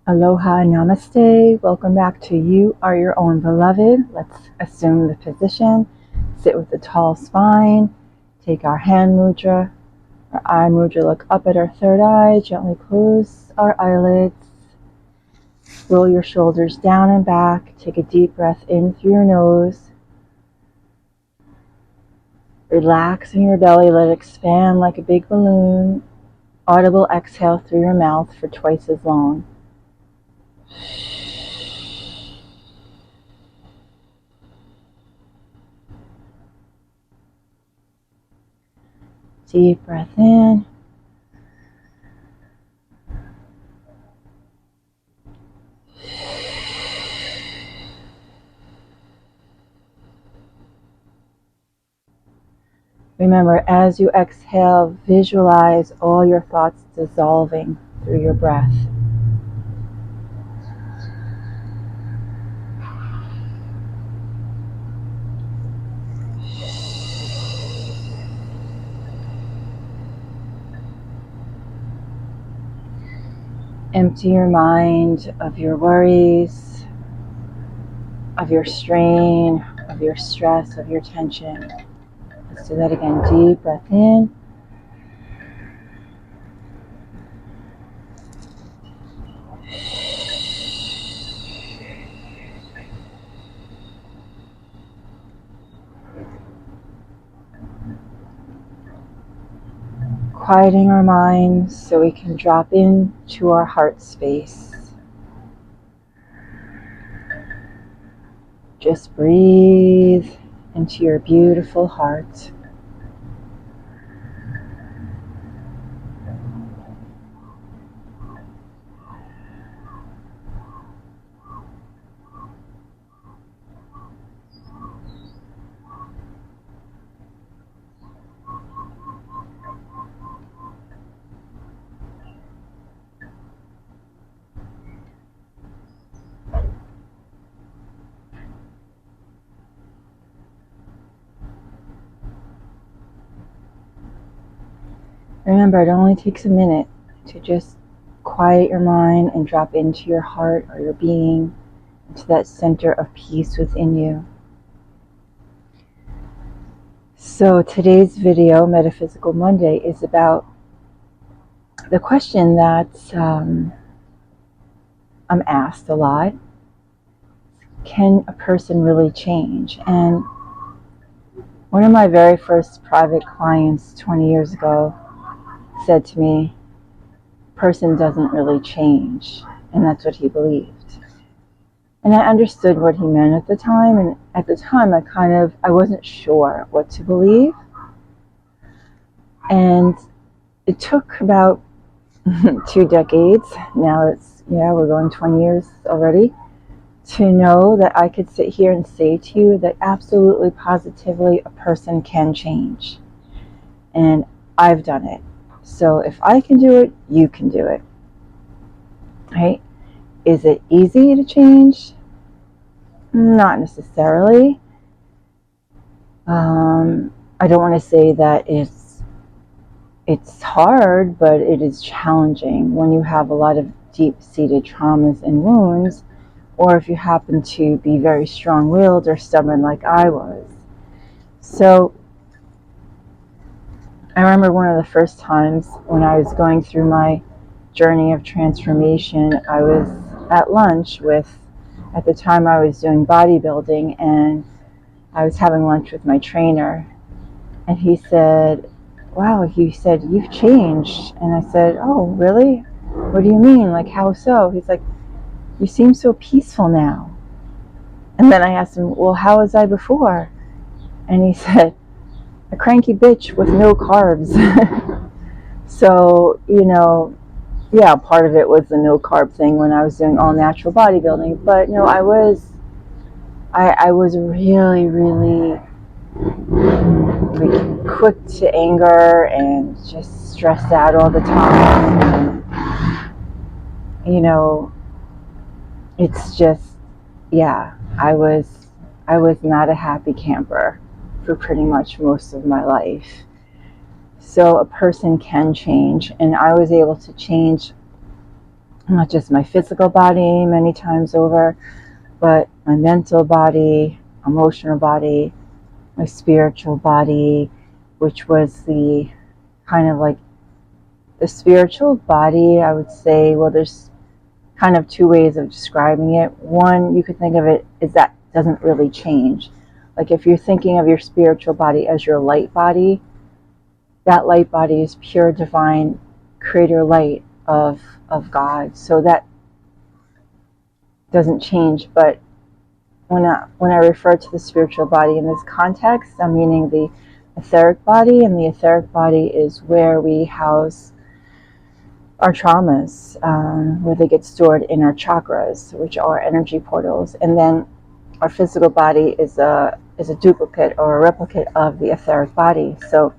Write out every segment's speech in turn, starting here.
Aloha, namaste. Welcome back to You Are Your Own Beloved. Let's assume the position. Sit with a tall spine. Take our hand mudra, our eye mudra. Look up at our third eye. Gently close our eyelids. Roll your shoulders down and back. Take a deep breath in through your nose. Relax in your belly. Let it expand like a big balloon. Audible exhale through your mouth for twice as long. Deep breath in. Remember, as you exhale, visualize all your thoughts dissolving through your breath. Empty your mind of your worries, of your strain, of your stress, of your tension. Let's do that again. Deep breath in. Quieting our minds so we can drop into our heart space. Just breathe into your beautiful heart. Remember, it only takes a minute to just quiet your mind and drop into your heart or your being, into that center of peace within you. So today's video, Metaphysical Monday, is about the question that I'm asked a lot. Can a person really change? And one of my very first private clients 20 years ago said to me, person doesn't really change. And that's what he believed. And I understood what he meant at the time. And at the time, I wasn't sure what to believe. And it took about 2 decades. Now we're going 20 years already, to know that I could sit here and say to you that absolutely, positively, a person can change. And I've done it. So if I can do it, you can do it. Right? Is it easy to change? Not necessarily. I don't want to say that it's hard, but it is challenging when you have a lot of deep-seated traumas and wounds, or if you happen to be very strong-willed or stubborn like I was. So I remember one of the first times when I was going through my journey of transformation, I was at lunch at the time I was doing bodybuilding, and I was having lunch with my trainer, and he said, wow, you've changed. And I said, oh, really? What do you mean? Like, how so? He's like, you seem so peaceful now. And then I asked him, well, how was I before? And he said, a cranky bitch with no carbs. So, yeah, part of it was the no carb thing when I was doing all natural bodybuilding. But no, I was really, really quick to anger and just stressed out all the time. And, it's just, yeah, I was not a happy camper for pretty much most of my life. So a person can change, and I was able to change not just my physical body many times over, but my mental body, emotional body, my spiritual body, which was the kind of like the spiritual body. I would say, well, there's kind of two ways of describing it. One, you could think of it as that doesn't really change. Like if you're thinking of your spiritual body as your light body, that light body is pure divine creator light of God. So that doesn't change. But when I refer to the spiritual body in this context, I'm meaning the etheric body, and the etheric body is where we house our traumas, where they get stored in our chakras, which are energy portals. And then our physical body is a duplicate or a replicate of the etheric body. So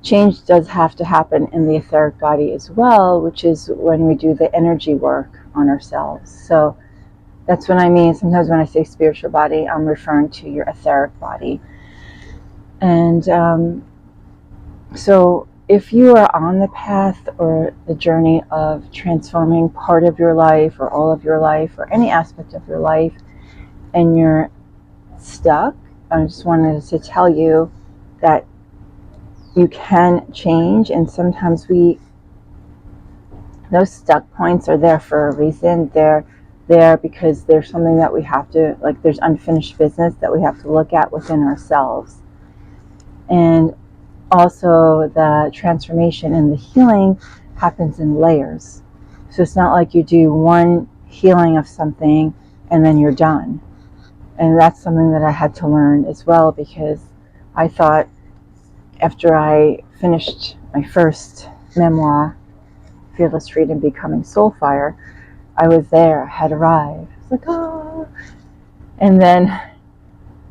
change does have to happen in the etheric body as well, which is when we do the energy work on ourselves. So that's what I mean. Sometimes when I say spiritual body, I'm referring to your etheric body. And so if you are on the path or the journey of transforming part of your life or all of your life or any aspect of your life, and you're stuck, I just wanted to tell you that you can change. And sometimes those stuck points are there for a reason. They're there because there's something that we have to, like there's unfinished business that we have to look at within ourselves. And also the transformation and the healing happens in layers. So it's not like you do one healing of something and then you're done. And that's something that I had to learn as well, because I thought after I finished my first memoir, Fearless Freedom Becoming Soulfire, I was there, I had arrived. I was like, oh. And then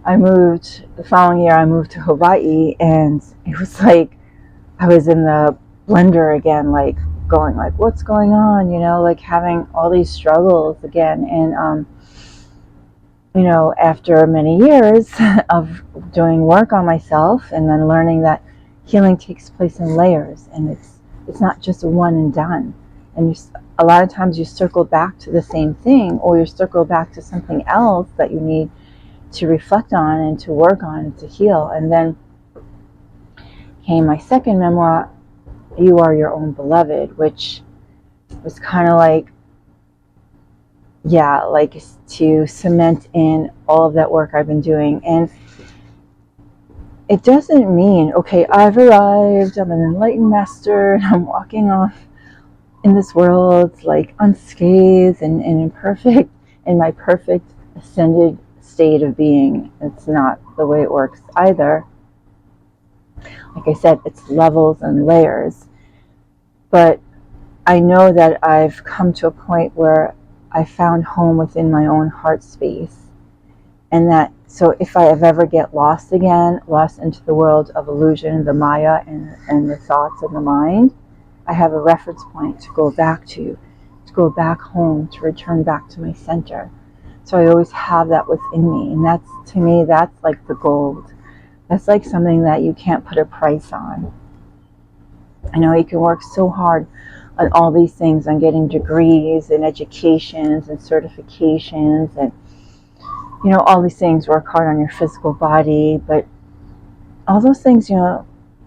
the following year I moved to Hawaii, and it was like I was in the blender again, like going like, what's going on? Like having all these struggles again. And, after many years of doing work on myself and then learning that healing takes place in layers, and it's not just a one and done. And a lot of times you circle back to the same thing, or you circle back to something else that you need to reflect on and to work on and to heal. And then came my second memoir, You Are Your Own Beloved, which was kind of like to cement in all of that work I've been doing. And it doesn't mean, okay, I've arrived, I'm an enlightened master, and I'm walking on in this world like unscathed and imperfect, in my perfect ascended state of being. It's not the way it works either. Like I said, it's levels and layers. But I know that I've come to a point where I found home within my own heart space. And that, so if I ever get lost again, lost into the world of illusion, the Maya, and the thoughts of the mind, I have a reference point to go back to go back home, to return back to my center. So I always have that within me. And that's, to me, that's like the gold. That's like something that you can't put a price on. I know you can work so hard on all these things, on getting degrees and educations and certifications and all these things, work hard on your physical body, but all those things,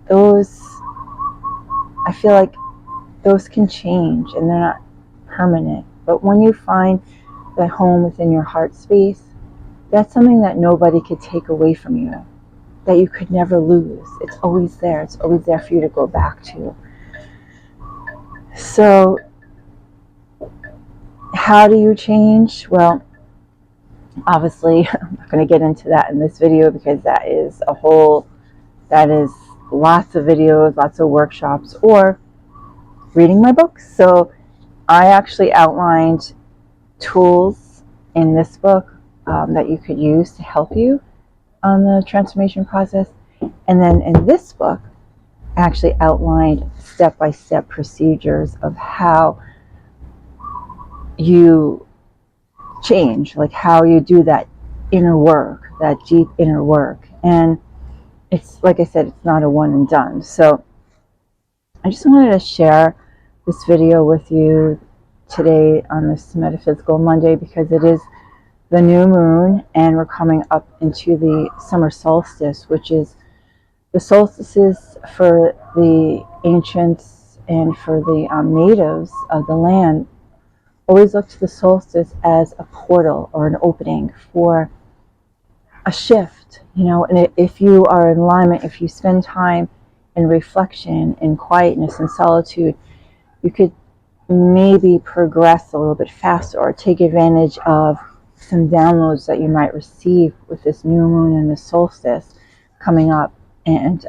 those, I feel like those can change and they're not permanent. But when you find that home within your heart space, that's something that nobody could take away from you, that you could never lose. It's always there. It's always there for you to go back to. So how do you change? Well, obviously, I'm not going to get into that in this video, because that is lots of videos, lots of workshops, or reading my books. So I actually outlined tools in this book that you could use to help you on the transformation process. And then in this book, I actually outlined step-by-step procedures of how you change, like how you do that inner work, that deep inner work. And it's, like I said, it's not a one and done. So I just wanted to share this video with you today on this Metaphysical Monday because it is the new moon and we're coming up into the summer solstice, which is the solstices for the ancients and for the natives of the land always look to the solstice as a portal or an opening for a shift, and if you are in alignment, if you spend time in reflection, in quietness and solitude, you could maybe progress a little bit faster or take advantage of some downloads that you might receive with this new moon and the solstice coming up, and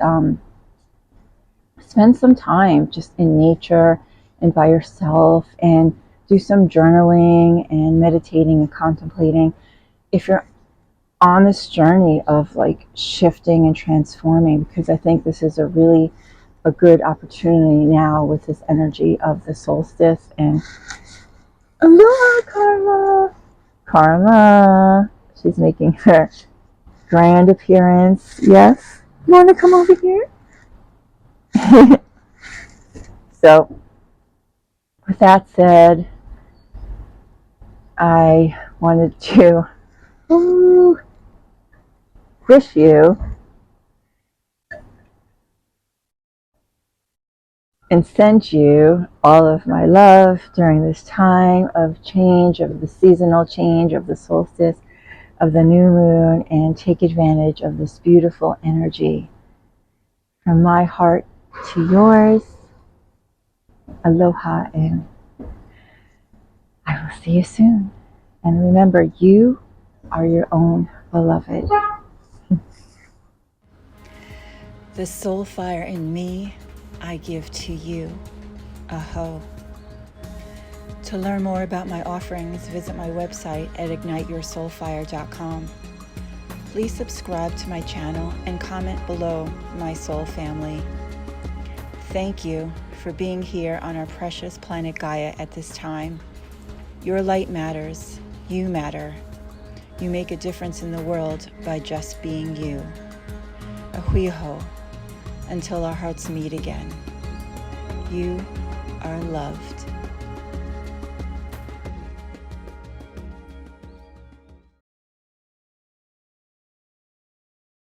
spend some time just in nature and by yourself and do some journaling and meditating and contemplating. If you're on this journey of like shifting and transforming, because I think this is a good opportunity now with this energy of the solstice. And Aloha, Karma, she's making her grand appearance. Yes, you want to come over here? So with that said, I wanted to wish you and send you all of my love during this time of change, of the seasonal change, of the solstice, of the new moon, and take advantage of this beautiful energy. From my heart to yours, aloha, and I will see you soon. And remember, you are your own beloved. The soul fire in me, I give to you. Aho. To learn more about my offerings, visit my website at igniteyoursoulfire.com. Please subscribe to my channel and comment below, my soul family. Thank you for being here on our precious planet Gaia at this time. Your light matters. You matter. You make a difference in the world by just being you. Ahuiho. Until our hearts meet again. You are loved.